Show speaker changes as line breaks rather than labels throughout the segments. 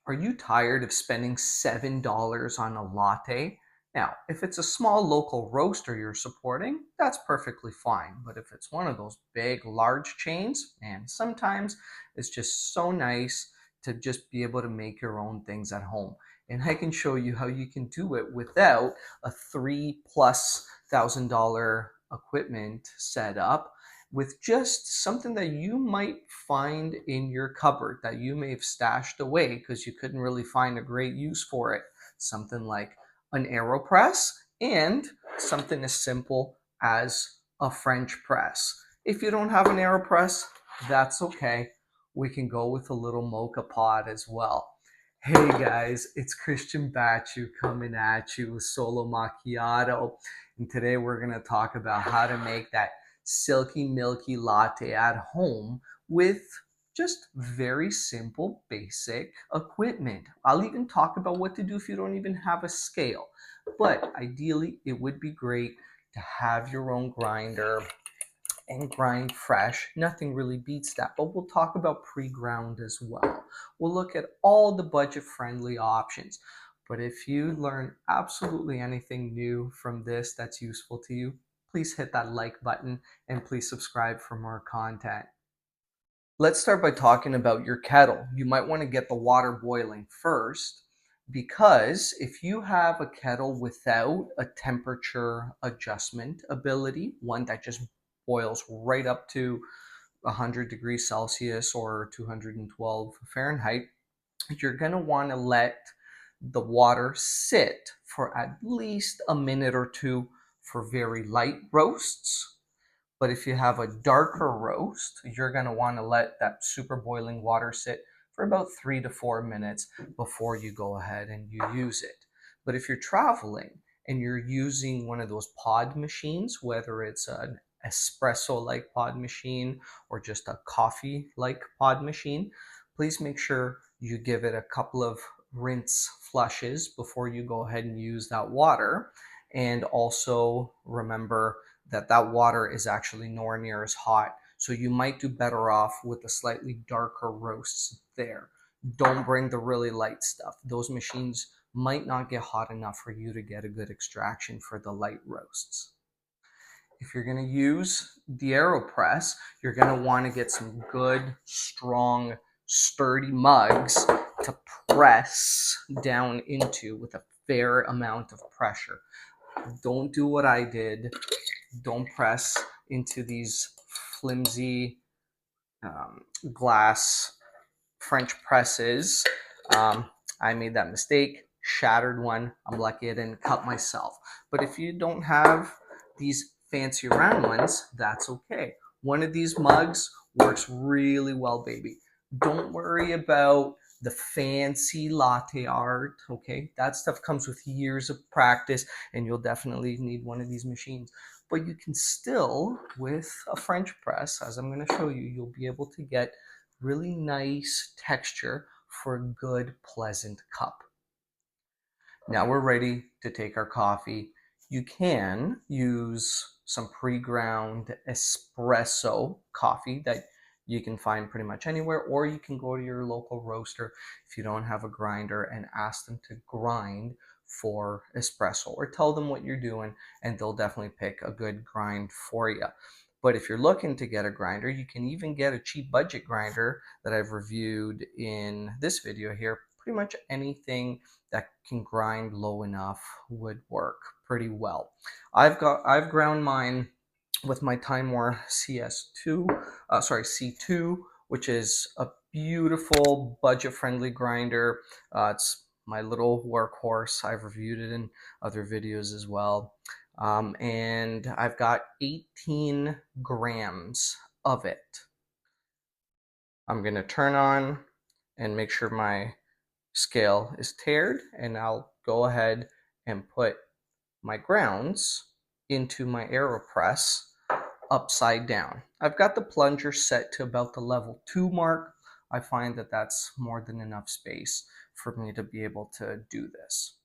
Are you tired of spending $7 on a latte? Now, if it's a small local roaster you're supporting, that's perfectly fine. But if it's one of those big, large chains, man, sometimes it's just so nice to just be able to make your own things at home. And I can show you how you can do it without a $3,000+ equipment setup, with just something that you might find in your cupboard that you may have stashed away because you couldn't really find a great use for it. Something like an AeroPress and something as simple as a French press. If you don't have an AeroPress, that's okay. We can go with a little mocha pot as well. Hey guys, it's Christian Batchu coming at you with Solo Macchiato. And today we're going to talk about how to make that silky milky latte at home with just very simple basic equipment. I'll even talk about what to do if you don't even have a scale. But ideally, it would be great to have your own grinder and grind fresh. Nothing really beats that, but we'll talk about pre-ground as well. We'll look at all the budget-friendly options. But if you learn absolutely anything new from this that's useful to you, please hit that like button and please subscribe for more content. Let's start by talking about your kettle. You might want to get the water boiling first, because if you have a kettle without a temperature adjustment ability, one that just boils right up to 100 degrees Celsius or 212 Fahrenheit, you're going to want to let the water sit for at least a minute or two for very light roasts. But if you have a darker roast, you're going to want to let that super boiling water sit for about 3 to 4 minutes before you go ahead and you use it. But if you're traveling and you're using one of those pod machines, whether it's an espresso-like pod machine or just a coffee-like pod machine, please make sure you give it a couple of rinse flushes before you go ahead and use that water. And also remember that water is actually nowhere near as hot. So you might do better off with the slightly darker roasts there. Don't bring the really light stuff. Those machines might not get hot enough for you to get a good extraction for the light roasts. If you're going to use the AeroPress, you're going to want to get some good, strong, sturdy mugs to press down into with a fair amount of pressure. Don't do what I did. Don't press into these flimsy glass French presses. I made that mistake, shattered one. I'm lucky I didn't cut myself. But if you don't have these fancy round ones, that's okay. One of these mugs works really well, baby. Don't worry about the fancy latte art, okay? That stuff comes with years of practice, and you'll definitely need one of these machines. But you can still, with a French press, as I'm going to show you, you'll be able to get really nice texture for a good, pleasant cup. Now we're ready to take our coffee. You can use some pre-ground espresso coffee that you can find pretty much anywhere, or you can go to your local roaster if you don't have a grinder and ask them to grind for espresso, or tell them what you're doing and they'll definitely pick a good grind for you. But if you're looking to get a grinder, you can even get a cheap budget grinder that I've reviewed in this video here. Pretty much anything that can grind low enough would work pretty well. I've ground mine with my Time War C2, which is a beautiful budget-friendly grinder. It's my little workhorse. I've reviewed it in other videos as well. And I've got 18 grams of it. I'm going to turn on and make sure my scale is tiered, and I'll go ahead and put my grounds into my AeroPress upside down. I've got the plunger set to about the level 2 mark. I find that that's more than enough space for me to be able to do this.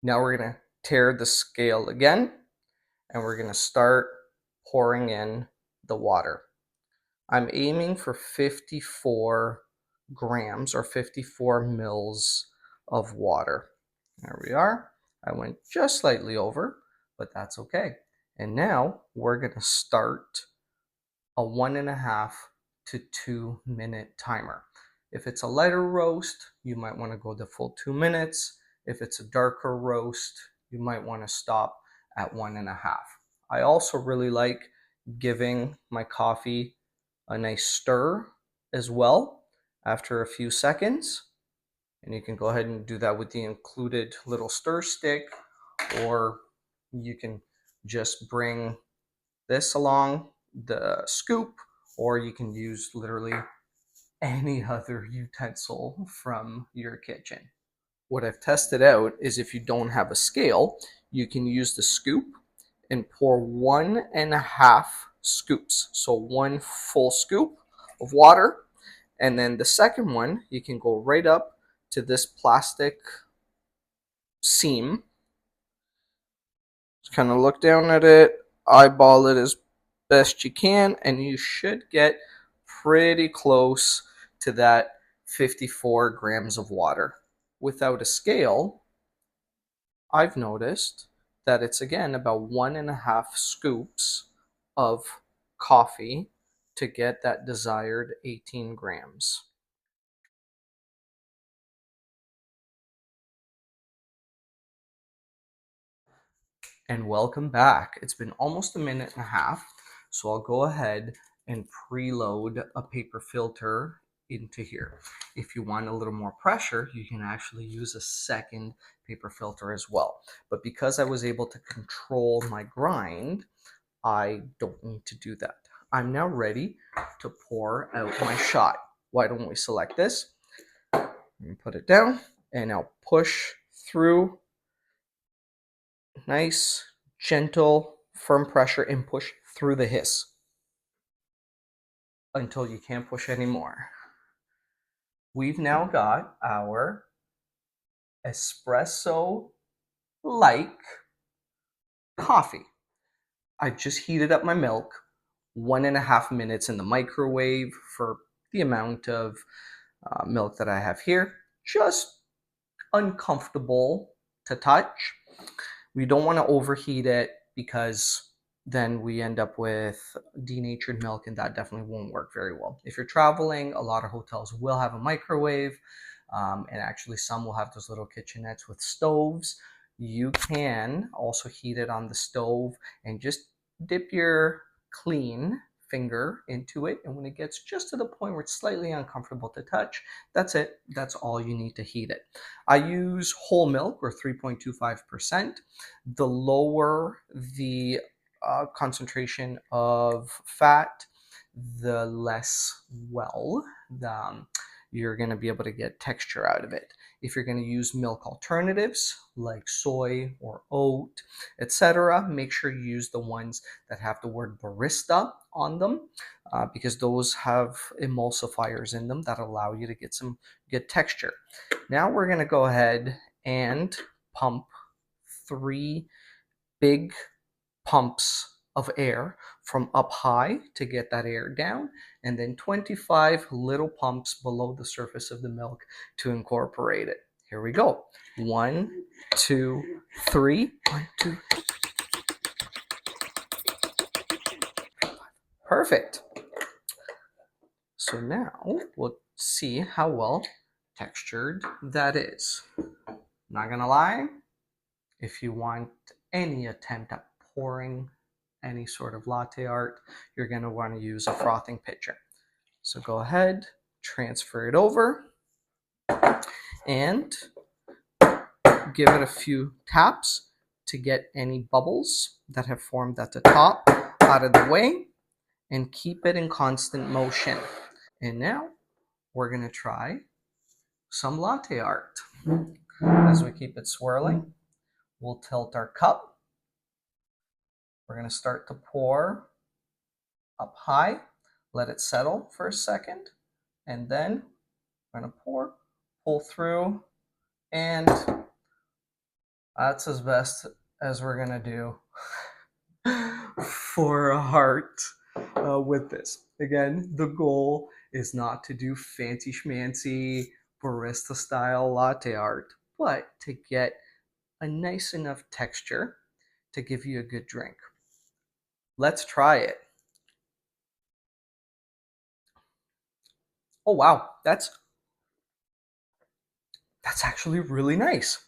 Now we're going to tear the scale again, and we're going to start pouring in the water. I'm aiming for 54 grams or 54 mils of water. There we are. I went just slightly over, but that's okay. And now we're going to start a 1.5 to 2 minute timer. If it's a lighter roast, you might want to go the full 2 minutes. If it's a darker roast, you might want to stop at 1.5. I also really like giving my coffee a nice stir as well after a few seconds. And you can go ahead and do that with the included little stir stick, or you can just bring this along the scoop, or you can use literally any other utensil from your kitchen. What I've tested out is if you don't have a scale, you can use the scoop and pour 1.5 scoops. So one full scoop of water. And then the second one, you can go right up to this plastic seam. Just kind of look down at it, eyeball it as best you can, and you should get pretty close to that 54 grams of water. Without a scale, I've noticed that it's again about 1.5 scoops of coffee to get that desired 18 grams. And welcome back. It's been almost a minute and a half, so I'll go ahead and preload a paper filter into here. If you want a little more pressure, you can actually use a second paper filter as well. But because I was able to control my grind, I don't need to do that. I'm now ready to pour out my shot. Why don't we select this and put it down, and I'll push through. Nice, gentle, firm pressure, and push through the hiss until you can't push anymore. We've now got our espresso-like coffee. I just heated up my milk, 1.5 minutes in the microwave for the amount of milk that I have here. Just uncomfortable to touch. We don't want to overheat it because then we end up with denatured milk, and that definitely won't work very well. If you're traveling, a lot of hotels will have a microwave, and actually some will have those little kitchenettes with stoves. You can also heat it on the stove and just dip your clean finger into it, and when it gets just to the point where it's slightly uncomfortable to touch, that's it. That's all you need to heat it. I use whole milk, or 3.25%. The lower the concentration of fat, the less you're going to be able to get texture out of it. If you're going to use milk alternatives like soy or oat, etc., make sure you use the ones that have the word barista on them, because those have emulsifiers in them that allow you to get some good texture. Now we're going to go ahead and pump 3 big pumps of air from up high to get that air down, and then 25 little pumps below the surface of the milk to incorporate it. Here we go. 1, 2, 3. 1, 2. Perfect. So now we'll see how well textured that is. Not gonna lie, if you want any attempt at pouring any sort of latte art, you're going to want to use a frothing pitcher. So go ahead, transfer it over, and give it a few taps to get any bubbles that have formed at the top out of the way, and keep it in constant motion. And now we're going to try some latte art. As we keep it swirling, we'll tilt our cup. We're going to start to pour up high, let it settle for a second, and then we're going to pull through, and that's as best as we're going to do for a heart. with this. Again, the goal is not to do fancy schmancy barista style latte art, but to get a nice enough texture to give you a good drink. Let's try it. Oh wow, that's actually really nice.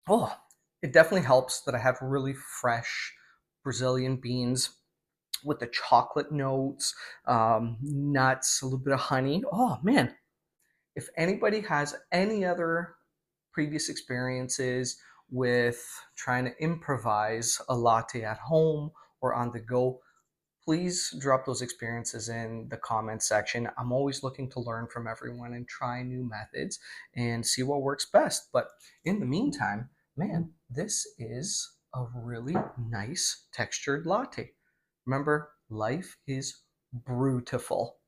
Oh, it definitely helps that I have really fresh Brazilian beans with the chocolate notes, nuts, a little bit of honey. Oh man, if anybody has any other previous experiences with trying to improvise a latte at home or on the go, please drop those experiences in the comments section. I'm always looking to learn from everyone and try new methods and see what works best. But in the meantime, man, this is a really nice textured latte. Remember, life is beautiful.